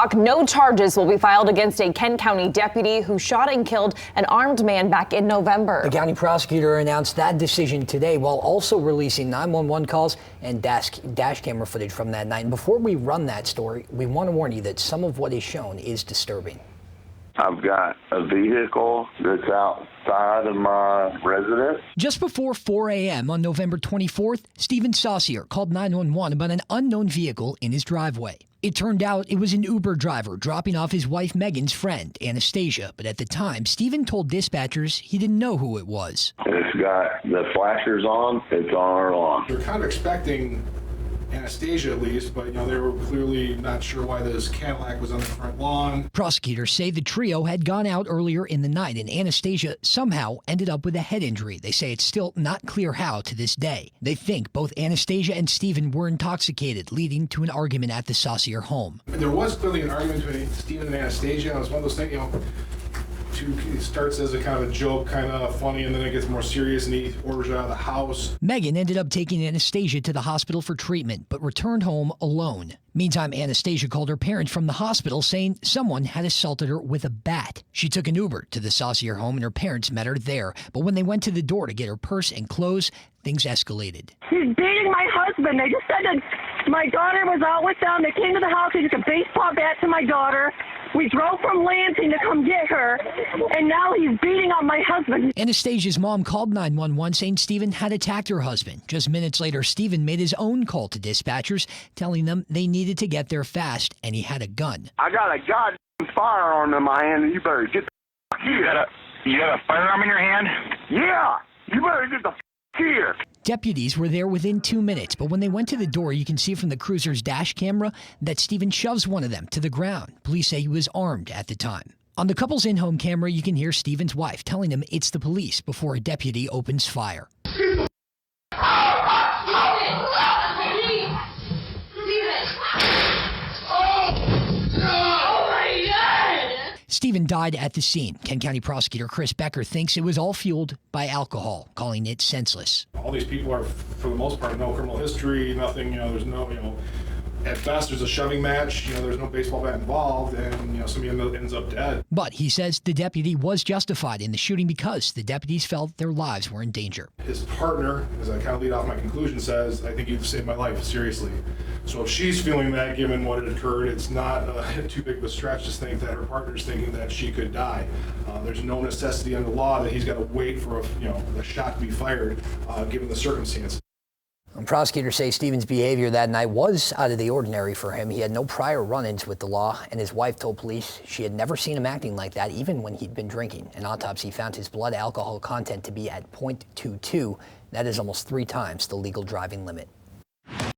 talk. No charges will be filed against a Kent County deputy who shot and killed an armed man back in November. The county prosecutor announced that decision today while also releasing 911 calls and dash camera footage from that night. And before we run that story, we want to warn you that some of what is shown is disturbing. I've got a vehicle that's outside of my residence. Just before 4 a.m. on November 24th, Stephen Saucier called 911 about an unknown vehicle in his driveway. It turned out it was an Uber driver dropping off his wife Megan's friend, Anastasia. But at the time, Stephen told dispatchers he didn't know who it was. It's got the flashers on. It's on our lawn. They're kind of expecting Anastasia at least, but they were clearly not sure why this Cadillac was on the front lawn. Prosecutors say the trio had gone out earlier in the night and Anastasia somehow ended up with a head injury. They say it's still not clear how to this day. They think both Anastasia and Stephen were intoxicated, leading to an argument at the Saucier home. There was clearly an argument between Stephen and Anastasia. It was one of those things, it starts as a kind of a joke, kind of funny, and then it gets more serious, and he orders her out of the house. Megan ended up taking Anastasia to the hospital for treatment, but returned home alone. Meantime, Anastasia called her parents from the hospital saying someone had assaulted her with a bat. She took an Uber to the Saucier home, and her parents met her there. But when they went to the door to get her purse and clothes, things escalated. He's beating my husband. They just said that my daughter was out with them. They came to the house. He took a baseball bat to my daughter. We drove from Lansing to come get her, and now he's beating on my husband. Anastasia's mom called 911 saying Stephen had attacked her husband. Just minutes later, Stephen made his own call to dispatchers, telling them they needed to get there fast, and he had a gun. I got a goddamn firearm in my hand, and you better get the here. You got a firearm in your hand? Yeah, you better get the here. Deputies were there within 2 minutes, but when they went to the door, you can see from the cruiser's dash camera that Stephen shoves one of them to the ground. Police say he was armed at the time. On the couple's in-home camera, you can hear Stephen's wife telling him it's the police before a deputy opens fire. Stephen died at the scene. Kent County Prosecutor Chris Becker thinks it was all fueled by alcohol, calling it senseless. All these people are, for the most part, no criminal history, nothing, there's no, at best there's a shoving match, there's no baseball bat involved, and, somebody ends up dead. But he says the deputy was justified in the shooting because the deputies felt their lives were in danger. His partner, as I kind of lead off my conclusion, says, I think you've saved my life, seriously. So if she's feeling that, given what had occurred, it's not too big of a stretch to think that her partner's thinking that she could die. There's no necessity under law that he's got to wait for a shot to be fired, given the circumstances. Prosecutors say Stephen's behavior that night was out of the ordinary for him. He had no prior run-ins with the law, and his wife told police she had never seen him acting like that, even when he'd been drinking. An autopsy found his blood alcohol content to be at .22. That is almost 3 times the legal driving limit.